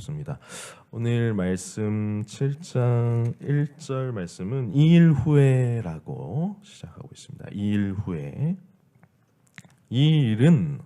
반갑습니다. 오늘 말씀 7장 1절 말씀은 2일 후에라고 시작하고 있습니다. 2일 후에. 이 일은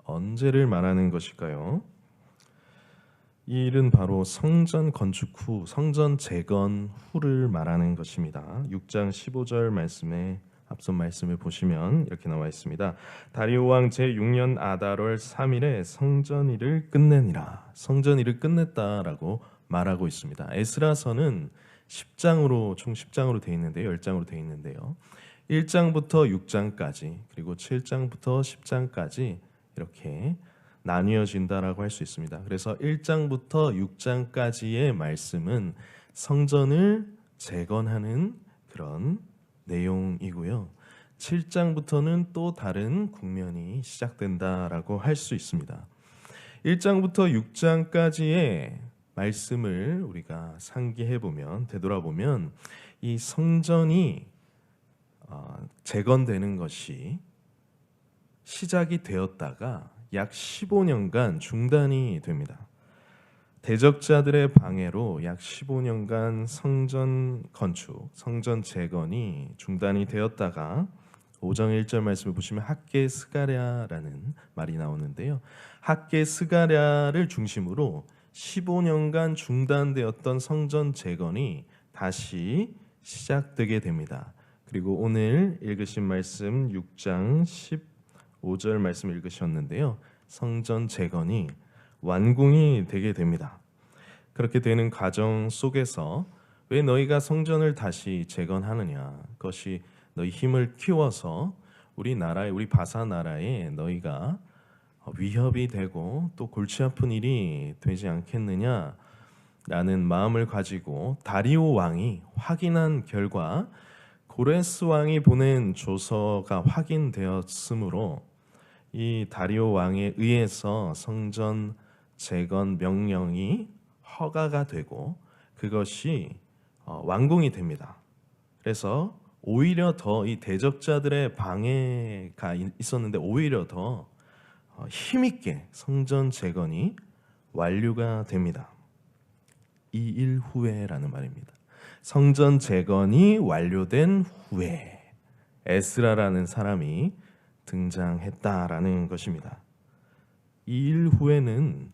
언제를 말하는 것일까요? 이 일은 바로 성전 건축 후, 성전 재건 후를 말하는 것입니다. 6장 15절 말씀에 앞선 말씀을 보시면 이렇게 나와 있습니다. 다리오 왕 제6년 아달월 3일에 성전 일을 끝내니라. 성전 일을 끝냈다라고 말하고 있습니다. 에스라서는 10장으로 총 10장으로 되어 있는데요. 10장으로 되어 있는데요. 1장부터 6장까지 그리고 7장부터 10장까지 이렇게 나뉘어진다라고 할 수 있습니다. 그래서 1장부터 6장까지의 말씀은 성전을 재건하는 그런 내용이고요. 7장부터는 또 다른 국면이 시작된다라고 할 수 있습니다. 1장부터 6장까지의 말씀을 우리가 상기해 보면, 되돌아보면 이 성전이 재건되는 것이 시작이 되었다가 약 15년간 중단이 됩니다. 대적자들의 방해로 약 15년간 성전 건축, 성전 재건이 중단이 되었다가 5장 1절 말씀을 보시면 학계 스가랴라는 말이 나오는데요. 학계 스가랴를 중심으로 15년간 중단되었던 성전 재건이 다시 시작되게 됩니다. 그리고 오늘 읽으신 말씀 6장 15절 말씀 읽으셨는데요. 성전 재건이 완공이 되게 됩니다. 그렇게 되는 과정 속에서 왜 너희가 성전을 다시 재건하느냐? 그것이 너희 힘을 키워서 우리 나라에, 우리 바사 나라에 너희가 위협이 되고 또 골치 아픈 일이 되지 않겠느냐? 라는 마음을 가지고 다리오 왕이 확인한 결과 고레스 왕이 보낸 조서가 확인되었으므로 이 다리오 왕에 의해서 성전 재건 명령이 허가가 되고 그것이 완공이 됩니다. 그래서 오히려 더 이 대적자들의 방해가 있었는데 오히려 더 힘있게 성전 재건이 완료가 됩니다. 2일 후에라는 말입니다. 성전 재건이 완료된 후에 에스라라는 사람이 등장했다라는 것입니다. 2일 후에는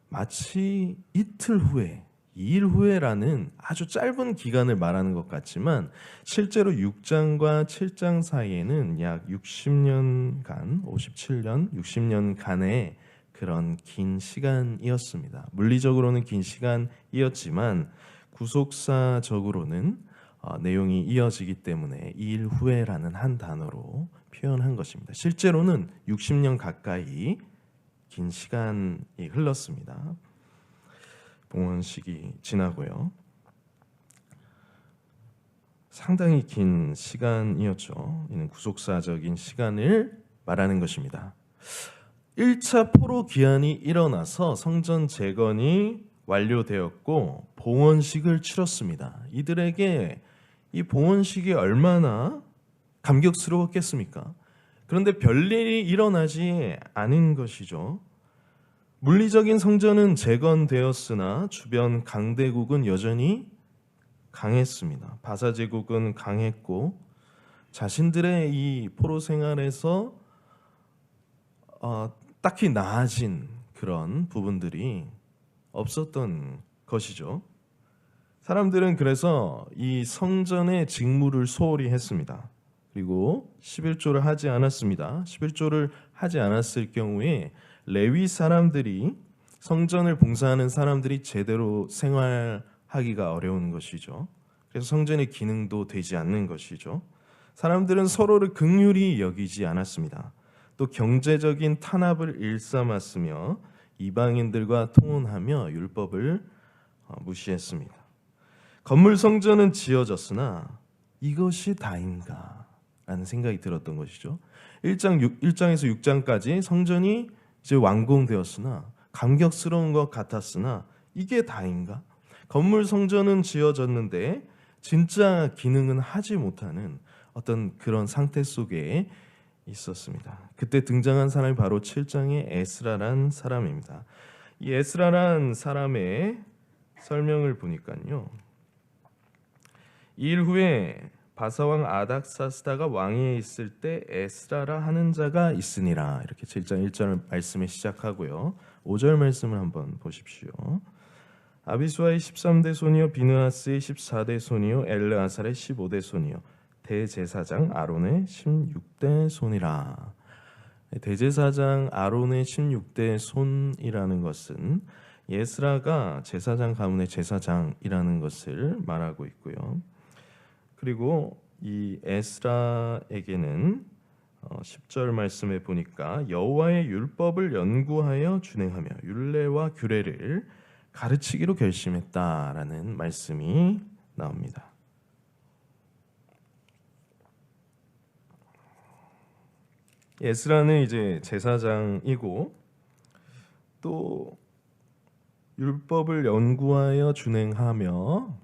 마치 이틀 후에, 2일 후에라는 아주 짧은 기간을 말하는 것 같지만 실제로 6장과 7장 사이에는 약 60년간, 57년, 60년간의 그런 긴 시간이었습니다. 물리적으로는 긴 시간이었지만 구속사적으로는 내용이 이어지기 때문에 2일 후에라는 한 단어로 표현한 것입니다. 실제로는 60년 가까이 긴 시간이 흘렀습니다. 봉헌식이 지나고요. 상당히 긴 시간이었죠. 이는 구속사적인 시간을 말하는 것입니다. 1차 포로 기한이 일어나서 성전 재건이 완료되었고 봉헌식을 치렀습니다. 이들에게 이 봉헌식이 얼마나 감격스러웠겠습니까? 그런데 별일이 일어나지 않은 것이죠. 물리적인 성전은 재건되었으나 주변 강대국은 여전히 강했습니다. 바사 제국은 강했고 자신들의 이 포로 생활에서 딱히 나아진 그런 부분들이 없었던 것이죠. 사람들은 그래서 이 성전의 직무를 소홀히 했습니다. 그리고 11조를 하지 않았습니다. 11조를 하지 않았을 경우에 레위 사람들이, 성전을 봉사하는 사람들이 제대로 생활하기가 어려운 것이죠. 그래서 성전의 기능도 되지 않는 것이죠. 사람들은 서로를 긍휼히 여기지 않았습니다. 또 경제적인 탄압을 일삼았으며 이방인들과 통혼하며 율법을 무시했습니다. 건물 성전은 지어졌으나 이것이 다인가? 라는 생각이 들었던 것이죠. 1장에서 6장까지 성전이 이제 완공되었으나 감격스러운 것 같았으나 이게 다인가? 건물 성전은 지어졌는데 진짜 기능은 하지 못하는 어떤 그런 상태 속에 있었습니다. 그때 등장한 사람이 바로 7장의 에스라란 사람입니다. 이 에스라란 사람의 설명을 보니까요. 이 일 후에 바사왕 아닥사스다가 왕위에 있을 때 에스라라 하는 자가 있으니라. 이렇게 7장 1절 말씀에 시작하고요. 5절 말씀을 한번 보십시오. 아비수아의 13대 손이요 비느하스의 14대 손이요 엘르아살의 15대 손이요 대제사장 아론의 16대 손이라. 대제사장 아론의 16대 손이라는 것은 에스라가 제사장 가문의 제사장이라는 것을 말하고 있고요. 그리고 이 에스라에게는 10절 말씀에 보니까 여호와의 율법을 연구하여 준행하며 율례와 규례를 가르치기로 결심했다라는 말씀이 나옵니다. 에스라는 이제 제사장이고 또 율법을 연구하여 준행하며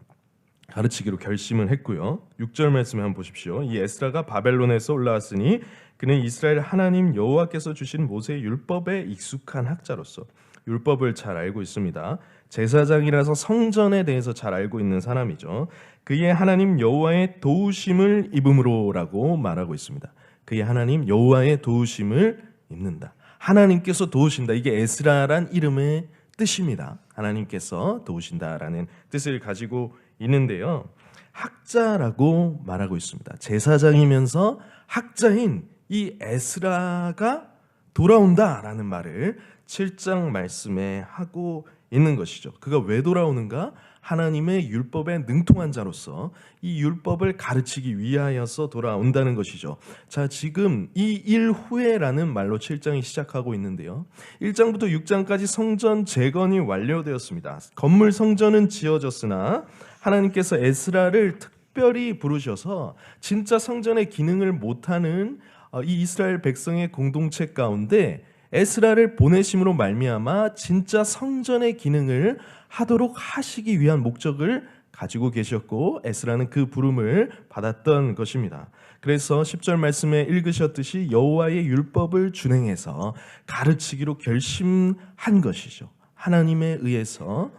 가르치기로 결심을 했고요. 6절 말씀에 한번 보십시오. 이 에스라가 바벨론에서 올라왔으니 그는 이스라엘 하나님 여호와께서 주신 모세의 율법에 익숙한 학자로서 율법을 잘 알고 있습니다. 제사장이라서 성전에 대해서 잘 알고 있는 사람이죠. 그의 하나님 여호와의 도우심을 입음으로라고 말하고 있습니다. 그의 하나님 여호와의 도우심을 입는다. 하나님께서 도우신다. 이게 에스라란 이름의 뜻입니다. 하나님께서 도우신다라는 뜻을 가지고 있는데요. 학자라고 말하고 있습니다. 제사장이면서 학자인 이 에스라가 돌아온다라는 말을 7장 말씀에 하고 있는 것이죠. 그가 왜 돌아오는가? 하나님의 율법에 능통한 자로서 이 율법을 가르치기 위하여서 돌아온다는 것이죠. 자, 지금 이 일 후에라는 말로 7장이 시작하고 있는데요. 1장부터 6장까지 성전 재건이 완료되었습니다. 건물 성전은 지어졌으나 하나님께서 에스라를 특별히 부르셔서 진짜 성전의 기능을 못하는 이 이스라엘 백성의 공동체 가운데 에스라를 보내심으로 말미암아 진짜 성전의 기능을 하도록 하시기 위한 목적을 가지고 계셨고 에스라는 그 부름을 받았던 것입니다. 그래서 10절 말씀에 읽으셨듯이 여호와의 율법을 준행해서 가르치기로 결심한 것이죠. 하나님에 의해서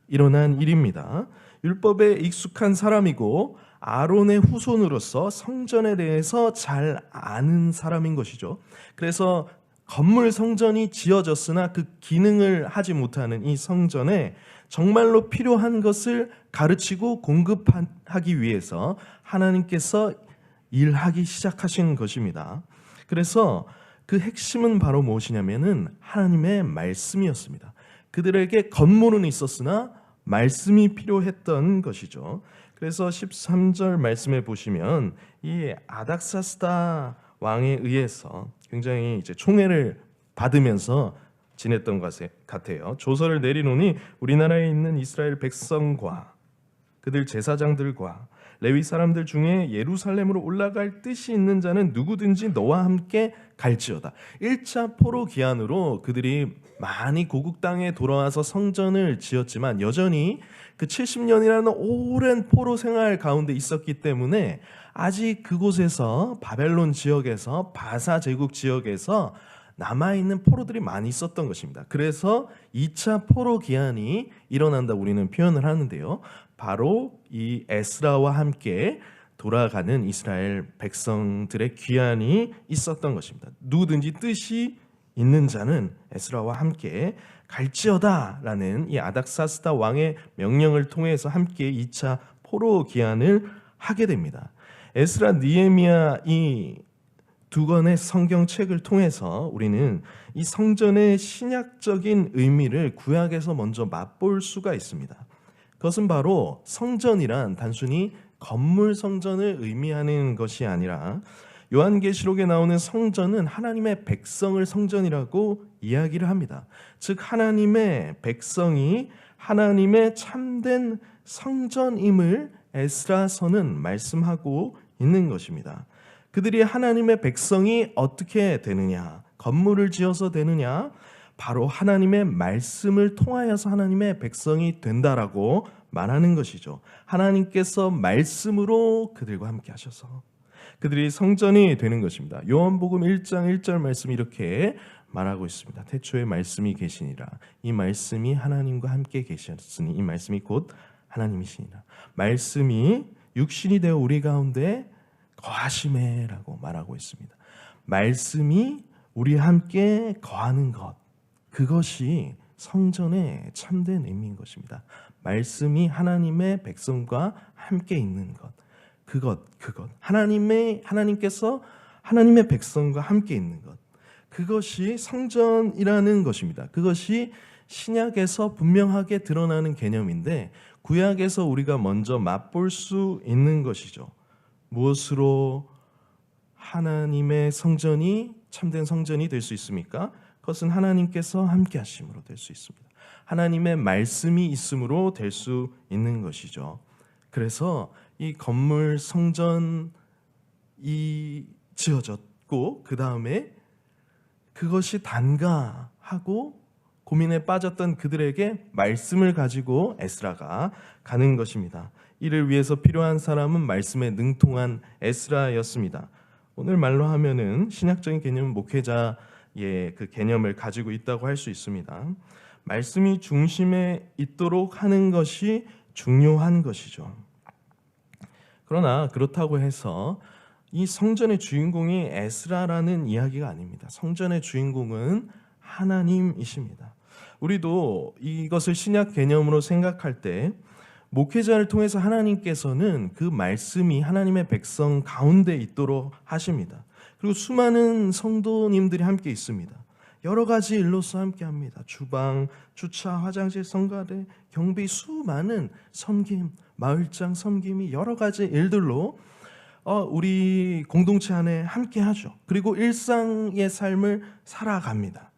일어난 일입니다. 율법에 익숙한 사람이고 아론의 후손으로서 성전에 대해서 잘 아는 사람인 것이죠. 그래서 건물 성전이 지어졌으나 그 기능을 하지 못하는 이 성전에 정말로 필요한 것을 가르치고 공급하기 위해서 하나님께서 일하기 시작하신 것입니다. 그래서 그 핵심은 바로 무엇이냐면은 하나님의 말씀이었습니다. 그들에게 건물은 있었으나 말씀이 필요했던 것이죠. 그래서 13절 말씀에 보시면 이 아닥사스다 왕에 의해서 굉장히 이제 총애를 받으면서 지냈던 것 같아요. 조서를 내리노니 우리나라에 있는 이스라엘 백성과 그들 제사장들과 레위 사람들 중에 예루살렘으로 올라갈 뜻이 있는 자는 누구든지 너와 함께 갈지어다. 1차 포로 기한으로 그들이 많이 고국 땅에 돌아와서 성전을 지었지만 여전히 그 70년이라는 오랜 포로 생활 가운데 있었기 때문에 아직 그곳에서 바벨론 지역에서 바사 제국 지역에서 남아있는 포로들이 많이 있었던 것입니다. 그래서 2차 포로 기한이 일어난다고 우리는 표현을 하는데요. 바로 이 에스라와 함께 돌아가는 이스라엘 백성들의 귀환이 있었던 것입니다. 누구든지 뜻이 있는 자는 에스라와 함께 갈지어다라는 이 아닥사스다 왕의 명령을 통해서 함께 2차 포로 기한을 하게 됩니다. 에스라, 느헤미야 이 두 권의 성경책을 통해서 우리는 이 성전의 신약적인 의미를 구약에서 먼저 맛볼 수가 있습니다. 그것은 바로 성전이란 단순히 건물 성전을 의미하는 것이 아니라 요한계시록에 나오는 성전은 하나님의 백성을 성전이라고 이야기를 합니다. 즉 하나님의 백성이 하나님의 참된 성전임을 에스라서는 말씀하고 있는 것입니다. 그들이 하나님의 백성이 어떻게 되느냐? 건물을 지어서 되느냐? 바로 하나님의 말씀을 통하여서 하나님의 백성이 된다라고 말하는 것이죠. 하나님께서 말씀으로 그들과 함께 하셔서 그들이 성전이 되는 것입니다. 요한복음 1장 1절 말씀이 이렇게 말하고 있습니다. 태초에 말씀이 계시니라. 이 말씀이 하나님과 함께 계셨으니 이 말씀이 곧 하나님이시니라. 말씀이 육신이 되어 우리 가운데 거하심에라고 말하고 있습니다. 말씀이 우리 함께 거하는 것, 그것이 성전의 참된 의미인 것입니다. 말씀이 하나님의 백성과 함께 있는 것, 그것 하나님께서 하나님의 백성과 함께 있는 것, 그것이 성전이라는 것입니다. 그것이 신약에서 분명하게 드러나는 개념인데 구약에서 우리가 먼저 맛볼 수 있는 것이죠. 무엇으로 하나님의 성전이 참된 성전이 될 수 있습니까? 그것은 하나님께서 함께 하심으로 될 수 있습니다. 하나님의 말씀이 있음으로 될 수 있는 것이죠. 그래서 이 건물 성전이 지어졌고 그 다음에 그것이 단가하고 고민에 빠졌던 그들에게 말씀을 가지고 에스라가 가는 것입니다. 이를 위해서 필요한 사람은 말씀에 능통한 에스라였습니다. 오늘 말로 하면은 신약적인 개념은 목회자의 그 개념을 가지고 있다고 할 수 있습니다. 말씀이 중심에 있도록 하는 것이 중요한 것이죠. 그러나 그렇다고 해서 이 성전의 주인공이 에스라라는 이야기가 아닙니다. 성전의 주인공은 하나님이십니다. 우리도 이것을 신약 개념으로 생각할 때 목회자를 통해서 하나님께서는 그 말씀이 하나님의 백성 가운데 있도록 하십니다. 그리고 수많은 성도님들이 함께 있습니다. 여러 가지 일로서 함께 합니다. 주방, 주차, 화장실, 성가대, 경비, 수많은 섬김, 마을장 섬김이 여러 가지 일들로 우리 공동체 안에 함께 하죠. 그리고 일상의 삶을 살아갑니다.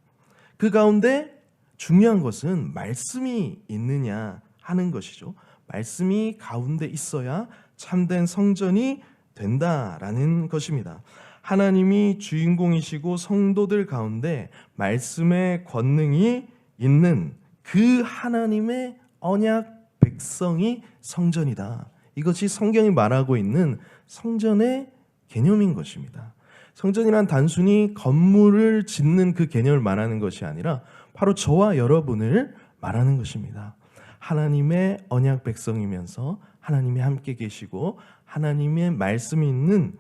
그 가운데 중요한 것은 말씀이 있느냐 하는 것이죠. 말씀이 가운데 있어야 참된 성전이 된다라는 것입니다. 하나님이 주인공이시고 성도들 가운데 말씀의 권능이 있는 그 하나님의 언약 백성이 성전이다. 이것이 성경이 말하고 있는 성전의 개념인 것입니다. 성전이란 단순히 건물을 짓는 그 개념을 말하는 것이 아니라 바로 저와 여러분을 말하는 것입니다. 하나님의 언약 백성이면서 하나님이 함께 계시고 하나님의 말씀이 있는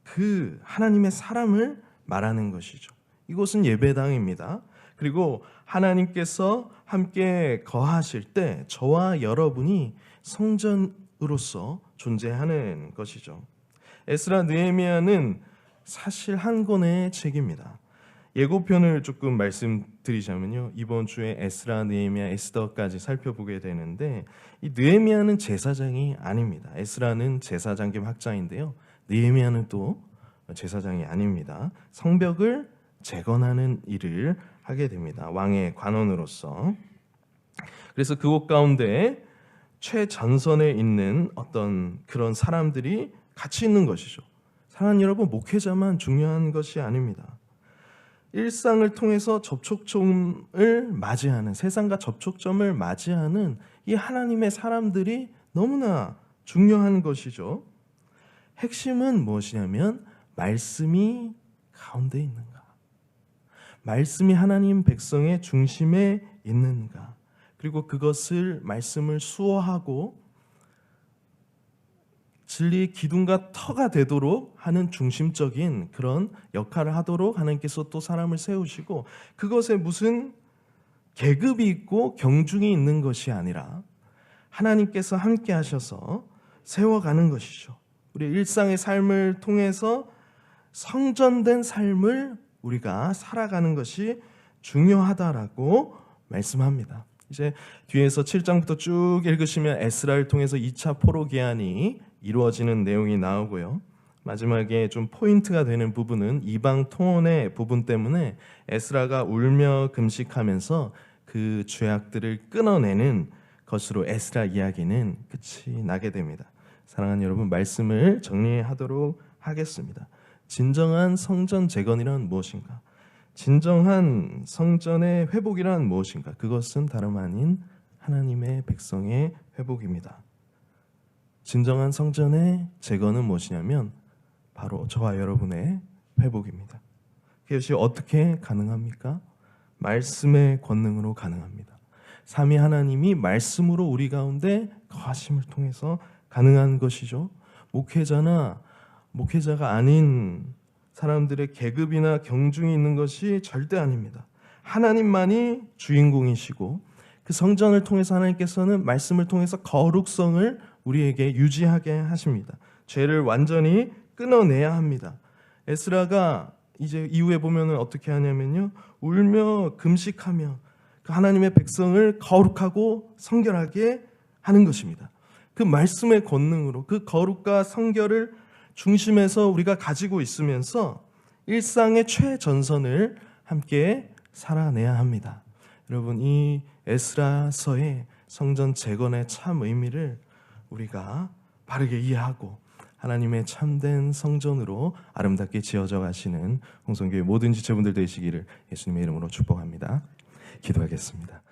그 하나님의 사람을 말하는 것이죠. 이곳은 예배당입니다. 그리고 하나님께서 함께 거하실 때 저와 여러분이 성전으로서 존재하는 것이죠. 에스라 느헤미야는 사실 한 권의 책입니다. 예고편을 조금 말씀드리자면요, 이번 주에 에스라, 느헤미야, 에스더까지 살펴보게 되는데 이 느헤미야는 제사장이 아닙니다. 에스라는 제사장 겸 학자인데요, 느헤미야는 또 제사장이 아닙니다. 성벽을 재건하는 일을 하게 됩니다. 왕의 관원으로서. 그래서 그곳 가운데 최전선에 있는 어떤 그런 사람들이 같이 있는 것이죠. 사랑하는 여러분, 목회자만 중요한 것이 아닙니다. 일상을 통해서 접촉점을 맞이하는, 세상과 접촉점을 맞이하는 이 하나님의 사람들이 너무나 중요한 것이죠. 핵심은 무엇이냐면 말씀이 가운데 있는가, 말씀이 하나님 백성의 중심에 있는가, 그리고 그것을 말씀을 수호하고 진리의 기둥과 터가 되도록 하는 중심적인 그런 역할을 하도록 하나님께서 또 사람을 세우시고, 그것에 무슨 계급이 있고 경중이 있는 것이 아니라 하나님께서 함께 하셔서 세워가는 것이죠. 우리 일상의 삶을 통해서 성전된 삶을 우리가 살아가는 것이 중요하다라고 말씀합니다. 이제 뒤에서 7장부터 쭉 읽으시면 에스라를 통해서 2차 포로 기한이 이루어지는 내용이 나오고요. 마지막에 좀 포인트가 되는 부분은 이방 통혼의 부분 때문에 에스라가 울며 금식하면서 그 죄악들을 끊어내는 것으로 에스라 이야기는 끝이 나게 됩니다. 사랑하는 여러분, 말씀을 정리하도록 하겠습니다. 진정한 성전 재건이란 무엇인가? 진정한 성전의 회복이란 무엇인가? 그것은 다름 아닌 하나님의 백성의 회복입니다. 진정한 성전의 재건은 무엇이냐면 바로 저와 여러분의 회복입니다. 그것이 어떻게 가능합니까? 말씀의 권능으로 가능합니다. 삼위 하나님이 말씀으로 우리 가운데 거하심을 통해서 가능한 것이죠. 목회자가 아닌 사람들의 계급이나 경중이 있는 것이 절대 아닙니다. 하나님만이 주인공이시고 그 성전을 통해서 하나님께서는 말씀을 통해서 거룩성을 우리에게 유지하게 하십니다. 죄를 완전히 끊어내야 합니다. 에스라가 이제 이후에 보면은 어떻게 하냐면요, 울며 금식하며 그 하나님의 백성을 거룩하고 성결하게 하는 것입니다. 그 말씀의 권능으로 그 거룩과 성결을 중심에서 우리가 가지고 있으면서 일상의 최전선을 함께 살아내야 합니다. 여러분, 이 에스라서의 성전 재건의 참 의미를 우리가 바르게 이해하고 하나님의 참된 성전으로 아름답게 지어져 가시는 홍성교회 모든 지체분들 되시기를 예수님의 이름으로 축복합니다. 기도하겠습니다.